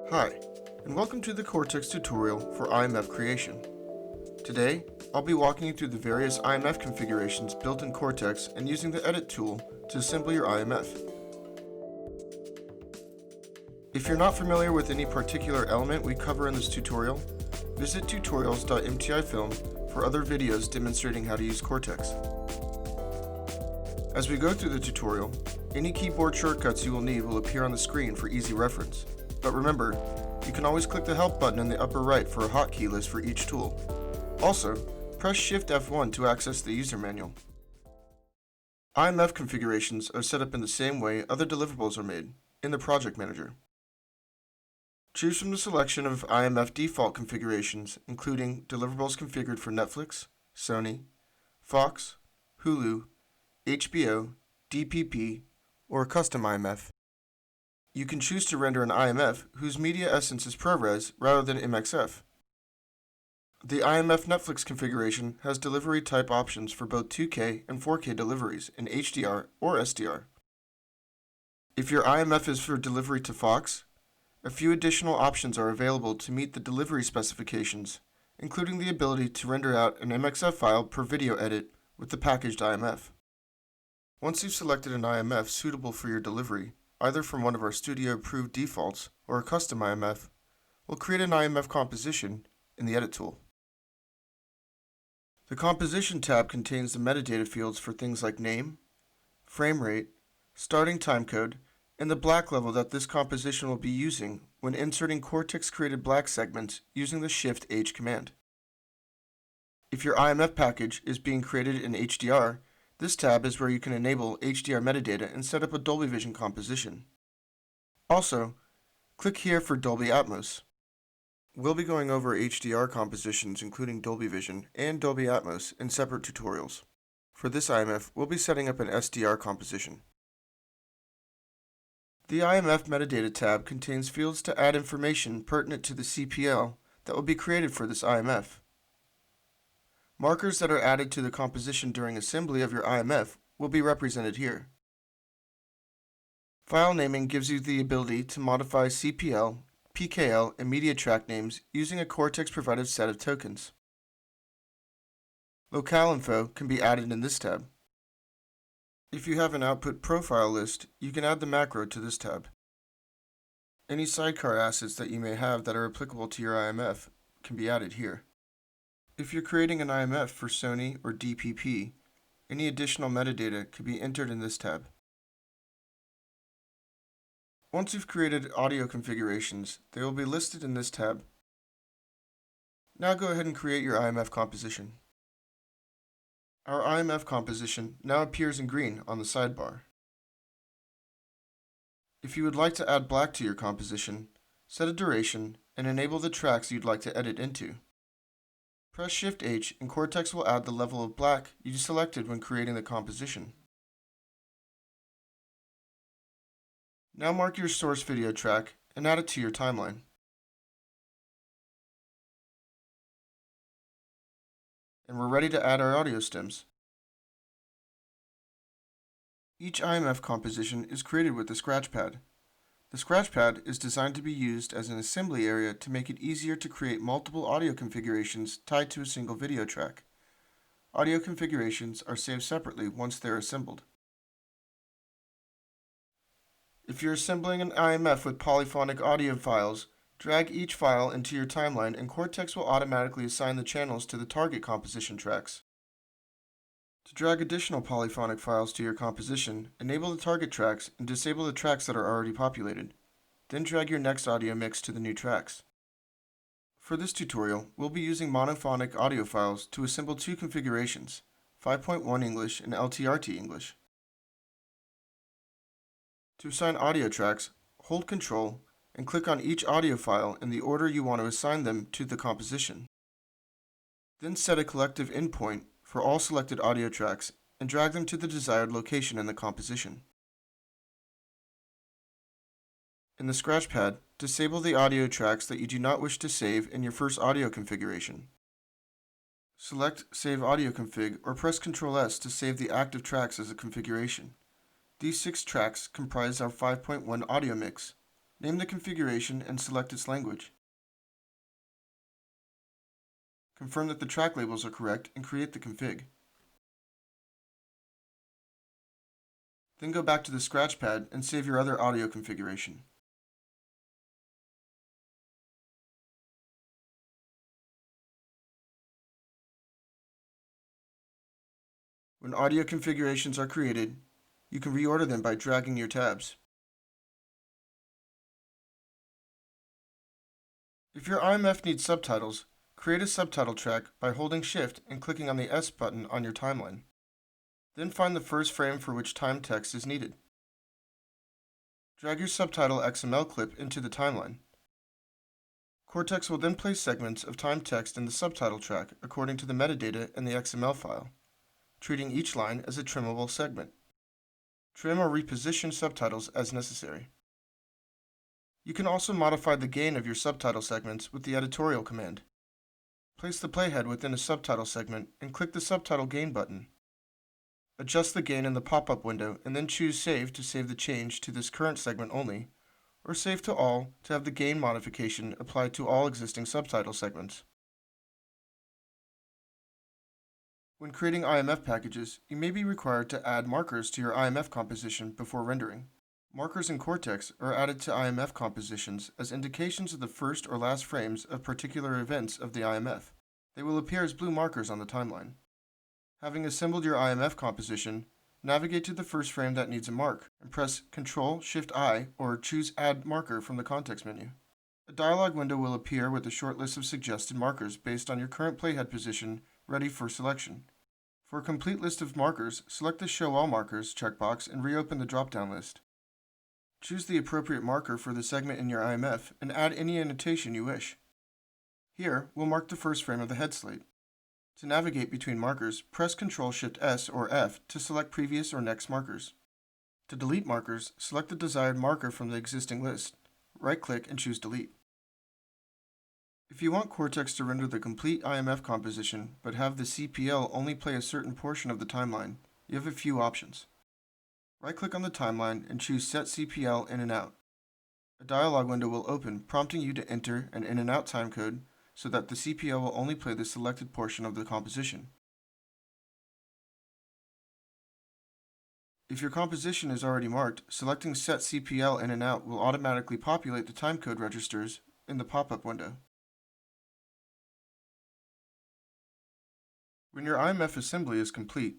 Hi, and welcome to the Cortex tutorial for IMF creation. Today, I'll be walking you through the various IMF configurations built in Cortex and using the Edit tool to assemble your IMF. If you're not familiar with any particular element we cover in this tutorial, visit tutorials.mti-film for other videos demonstrating how to use Cortex. As we go through the tutorial, any keyboard shortcuts you will need will appear on the screen for easy reference. But remember, you can always click the Help button in the upper right for a hotkey list for each tool. Also, press Shift F1 to access the user manual. IMF configurations are set up in the same way other deliverables are made, in the Project Manager. Choose from the selection of IMF default configurations, including deliverables configured for Netflix, Sony, Fox, Hulu, HBO, DPP, or a custom IMF. You can choose to render an IMF whose media essence is ProRes rather than MXF. The IMF Netflix configuration has delivery type options for both 2K and 4K deliveries in HDR or SDR. If your IMF is for delivery to Fox, a few additional options are available to meet the delivery specifications, including the ability to render out an MXF file per video edit with the packaged IMF. Once you've selected an IMF suitable for your delivery, either from one of our studio-approved defaults or a custom IMF, we'll create an IMF composition in the Edit tool. The Composition tab contains the metadata fields for things like name, frame rate, starting timecode, and the black level that this composition will be using when inserting Cortex-created black segments using the Shift-H command. If your IMF package is being created in HDR, this tab is where you can enable HDR metadata and set up a Dolby Vision composition. Also, click here for Dolby Atmos. We'll be going over HDR compositions including Dolby Vision and Dolby Atmos in separate tutorials. For this IMF, we'll be setting up an SDR composition. The IMF Metadata tab contains fields to add information pertinent to the CPL that will be created for this IMF. Markers that are added to the composition during assembly of your IMF will be represented here. File naming gives you the ability to modify CPL, PKL, and media track names using a Cortex-provided set of tokens. Locale info can be added in this tab. If you have an output profile list, you can add the macro to this tab. Any sidecar assets that you may have that are applicable to your IMF can be added here. If you're creating an IMF for Sony or DPP, any additional metadata can be entered in this tab. Once you've created audio configurations, they will be listed in this tab. Now go ahead and create your IMF composition. Our IMF composition now appears in green on the sidebar. If you would like to add black to your composition, set a duration and enable the tracks you'd like to edit into. Press Shift-H and Cortex will add the level of black you selected when creating the composition. Now mark your source video track and add it to your timeline. And we're ready to add our audio stems. Each IMF composition is created with the Scratchpad. The Scratchpad is designed to be used as an assembly area to make it easier to create multiple audio configurations tied to a single video track. Audio configurations are saved separately once they're assembled. If you're assembling an IMF with polyphonic audio files, drag each file into your timeline and Cortex will automatically assign the channels to the target composition tracks. To drag additional polyphonic files to your composition, enable the target tracks and disable the tracks that are already populated. Then drag your next audio mix to the new tracks. For this tutorial, we'll be using monophonic audio files to assemble two configurations, 5.1 English and LTRT English. To assign audio tracks, hold Ctrl and click on each audio file in the order you want to assign them to the composition. Then set a collective endpoint for all selected audio tracks and drag them to the desired location in the composition. In the Scratchpad, disable the audio tracks that you do not wish to save in your first audio configuration. Select Save Audio Config or press Ctrl S to save the active tracks as a configuration. These 6 tracks comprise our 5.1 audio mix. Name the configuration and select its language. Confirm that the track labels are correct and create the config. Then go back to the Scratchpad and save your other audio configuration. When audio configurations are created, you can reorder them by dragging your tabs. If your IMF needs subtitles, create a subtitle track by holding Shift and clicking on the S button on your timeline. Then find the first frame for which time text is needed. Drag your subtitle XML clip into the timeline. Cortex will then place segments of time text in the subtitle track according to the metadata in the XML file, treating each line as a trimmable segment. Trim or reposition subtitles as necessary. You can also modify the gain of your subtitle segments with the editorial command. Place the playhead within a subtitle segment and click the subtitle gain button. Adjust the gain in the pop-up window and then choose Save to save the change to this current segment only, or Save to All to have the gain modification applied to all existing subtitle segments. When creating IMF packages, you may be required to add markers to your IMF composition before rendering. Markers in Cortex are added to IMF compositions as indications of the first or last frames of particular events of the IMF. They will appear as blue markers on the timeline. Having assembled your IMF composition, navigate to the first frame that needs a mark and press Ctrl-Shift-I or choose Add Marker from the context menu. A dialog window will appear with a short list of suggested markers based on your current playhead position ready for selection. For a complete list of markers, select the Show All Markers checkbox and reopen the drop-down list. Choose the appropriate marker for the segment in your IMF and add any annotation you wish. Here, we'll mark the first frame of the head slate. To navigate between markers, press Ctrl-Shift-S or F to select previous or next markers. To delete markers, select the desired marker from the existing list. Right-click and choose Delete. If you want Cortex to render the complete IMF composition but have the CPL only play a certain portion of the timeline, you have a few options. Right-click on the timeline and choose Set CPL In and Out. A dialog window will open, prompting you to enter an in and out timecode so that the CPL will only play the selected portion of the composition. If your composition is already marked, selecting Set CPL In and Out will automatically populate the timecode registers in the pop-up window. When your IMF assembly is complete,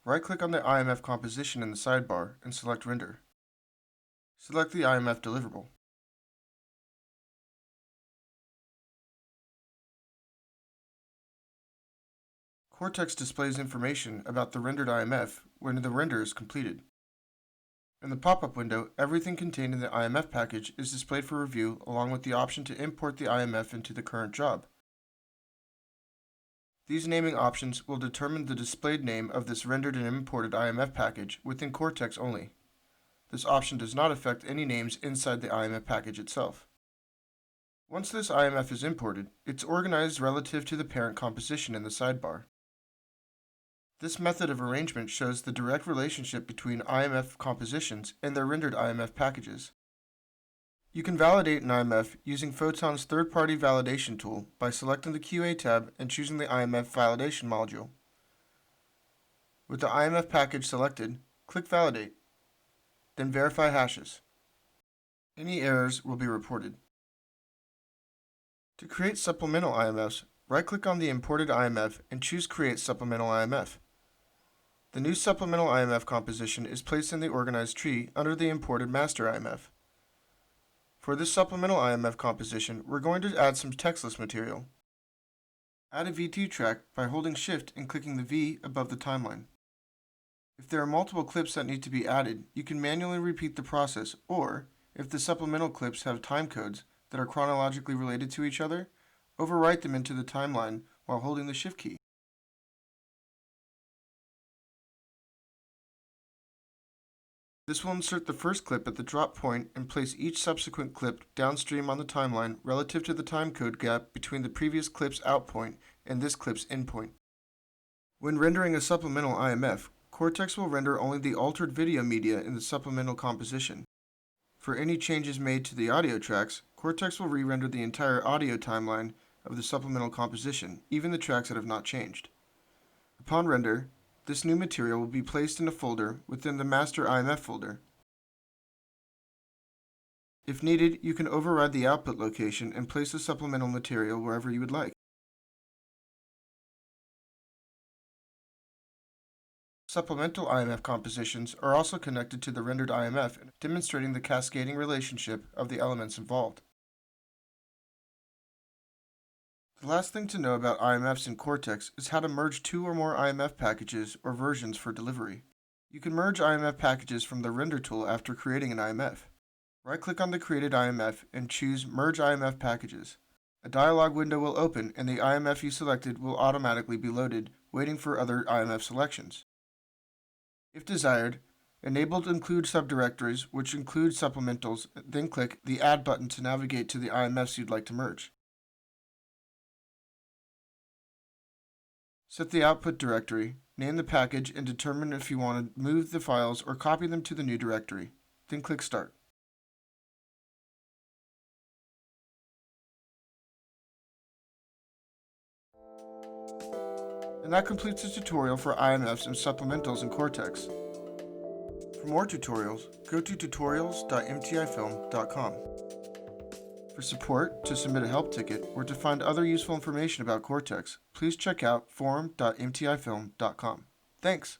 right-click on the IMF composition in the sidebar and select Render. Select the IMF deliverable. Cortex displays information about the rendered IMF when the render is completed. In the pop-up window, everything contained in the IMF package is displayed for review along with the option to import the IMF into the current job. These naming options will determine the displayed name of this rendered and imported IMF package within Cortex only. This option does not affect any names inside the IMF package itself. Once this IMF is imported, it's organized relative to the parent composition in the sidebar. This method of arrangement shows the direct relationship between IMF compositions and their rendered IMF packages. You can validate an IMF using Photon's third-party validation tool by selecting the QA tab and choosing the IMF validation module. With the IMF package selected, click Validate, then verify hashes. Any errors will be reported. To create supplemental IMFs, right-click on the imported IMF and choose Create Supplemental IMF. The new supplemental IMF composition is placed in the organized tree under the imported master IMF. For this supplemental IMF composition, we're going to add some textless material. Add a V2 track by holding Shift and clicking the V above the timeline. If there are multiple clips that need to be added, you can manually repeat the process, or, if the supplemental clips have time codes that are chronologically related to each other, overwrite them into the timeline while holding the Shift key. This will insert the first clip at the drop point and place each subsequent clip downstream on the timeline relative to the timecode gap between the previous clip's out point and this clip's in point. When rendering a supplemental IMF, Cortex will render only the altered video media in the supplemental composition. For any changes made to the audio tracks, Cortex will re-render the entire audio timeline of the supplemental composition, even the tracks that have not changed. Upon render, this new material will be placed in a folder within the master IMF folder. If needed, you can override the output location and place the supplemental material wherever you would like. Supplemental IMF compositions are also connected to the rendered IMF, demonstrating the cascading relationship of the elements involved. The last thing to know about IMFs in Cortex is how to merge two or more IMF packages or versions for delivery. You can merge IMF packages from the Render tool after creating an IMF. Right-click on the created IMF and choose Merge IMF Packages. A dialog window will open and the IMF you selected will automatically be loaded, waiting for other IMF selections. If desired, enable Include Subdirectories, which include supplementals, then click the Add button to navigate to the IMFs you'd like to merge. Set the output directory, name the package, and determine if you want to move the files or copy them to the new directory. Then click Start. And that completes the tutorial for IMFs and supplementals in Cortex. For more tutorials, go to tutorials.mtifilm.com. For support, to submit a help ticket, or to find other useful information about Cortex, please check out forum.mtifilm.com. Thanks!